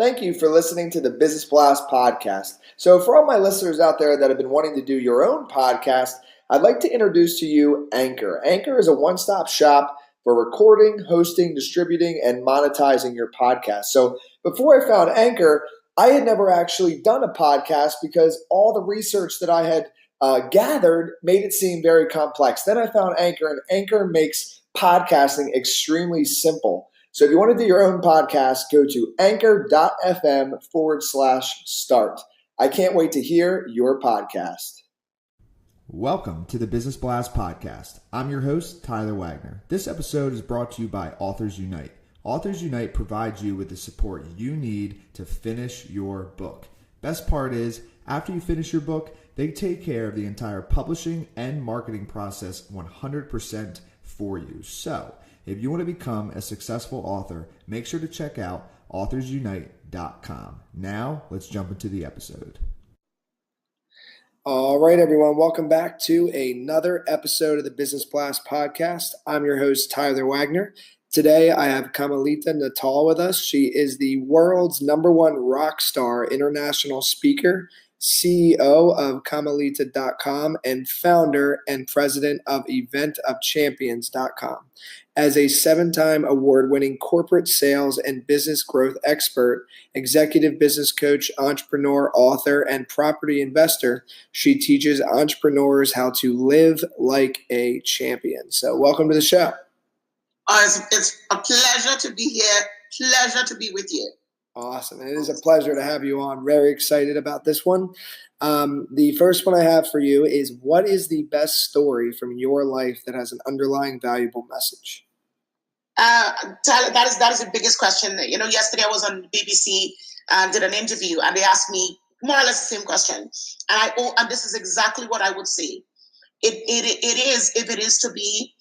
Thank you for listening to the Business Blast podcast. So for all my listeners out there that have been wanting to do your own podcast, I'd like to introduce to you Anchor. Anchor is a one-stop shop for recording, hosting, distributing, and monetizing your podcast. So before I found Anchor, I had never actually done a podcast because all the research that I had gathered made it seem very complex. Then I found Anchor, and Anchor makes podcasting extremely simple. So if you want to do your own podcast, go to anchor.fm/start. I can't wait to hear your podcast. Welcome to the Business Blast podcast. I'm your host, Tyler Wagner. This episode is brought to you by Authors Unite. Authors Unite provides you with the support you need to finish your book. Best part is, after you finish your book, they take care of the entire publishing and marketing process 100% for you. So, if you want to become a successful author, make sure to check out authorsunite.com. Now, let's jump into the episode. All right, everyone. Welcome back to another episode of the Business Blast podcast. I'm your host, Tyler Wagner. Today, I have Camilita Nuttall with us. She is the world's #1 rock star international speaker, CEO of Camilita.com, and founder and president of eventofchampions.com. As a 7-time award-winning corporate sales and business growth expert, executive business coach, entrepreneur, author, and property investor, she teaches entrepreneurs how to live like a champion. So welcome to the show. It's a pleasure to be here. Pleasure to be with you. Awesome. It is a pleasure to have you on. Very excited about this one. The first one I have for you is, what is the best story from your life that has an underlying valuable message? Tyler, that is the biggest question. You know, yesterday I was on BBC and did an interview, and they asked me more or less the same question. And this is exactly what I would say. It is, if it is to be,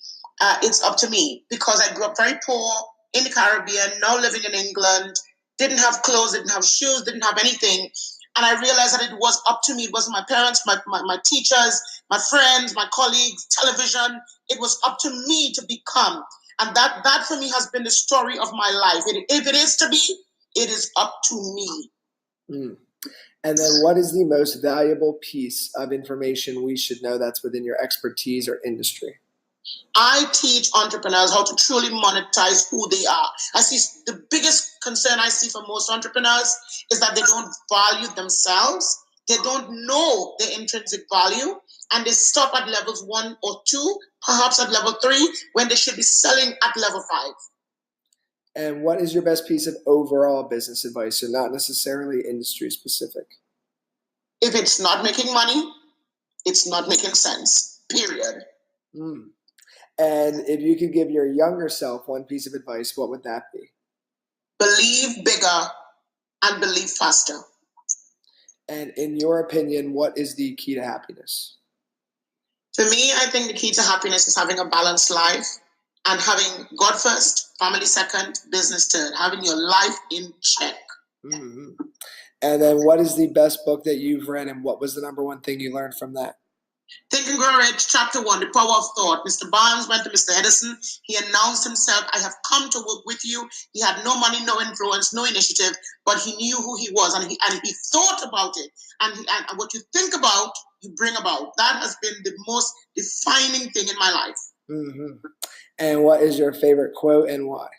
it's up to me, because I grew up very poor in the Caribbean, now living in England, didn't have clothes, didn't have shoes, didn't have anything. And I realized that it was up to me. It wasn't my parents, my teachers, my friends, my colleagues, television. It was up to me to become. And that for me has been the story of my life. If it is to be, it is up to me. Mm. And then what is the most valuable piece of information we should know that's within your expertise or industry? I teach entrepreneurs how to truly monetize who they are. I see the biggest concern I see for most entrepreneurs is that they don't value themselves. They don't know their intrinsic value, and they stop at levels 1 or 2, perhaps at level 3, when they should be selling at level 5. And what is your best piece of overall business advice, so not necessarily industry specific? If it's not making money, it's not making sense, period. Mm. And if you could give your younger self one piece of advice, what would that be? Believe bigger and believe faster. And in your opinion, what is the key to happiness? For me, I think the key to happiness is having a balanced life and having God first, family second, business third, having your life in check. Mm-hmm. And then what is the best book that you've read, and what was the #1 thing you learned from that? Think and Grow Rich, Chapter 1, The Power of Thought. Mr. Barnes went to Mr. Edison. He announced himself, I have come to work with you. He had no money, no influence, no initiative, but he knew who he was, and he thought about it. And what you think about, you bring about. That has been the most defining thing in my life. Mm-hmm. And what is your favorite quote and why?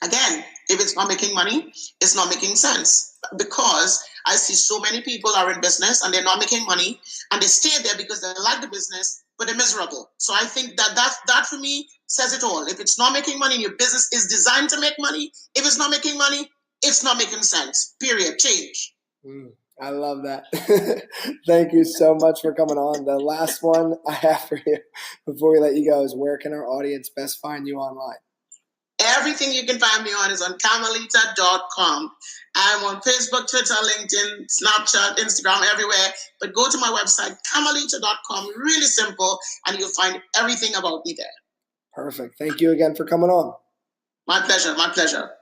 Again, if it's not making money, it's not making sense, because I see so many people are in business and they're not making money, and they stay there because they like the business, but they're miserable. So I think that for me says it all. If it's not making money, your business is designed to make money. If it's not making money, it's not making sense. Period. Change. I love that. Thank you so much for coming on. The last one I have for you before we let you go is, where can our audience best find you online? Everything you can find me on is on Camilita.com. I'm on Facebook, Twitter, LinkedIn, Snapchat, Instagram, everywhere. But go to my website, Camilita.com. Really simple, and you'll find everything about me there. Perfect. Thank you again for coming on. My pleasure. My pleasure.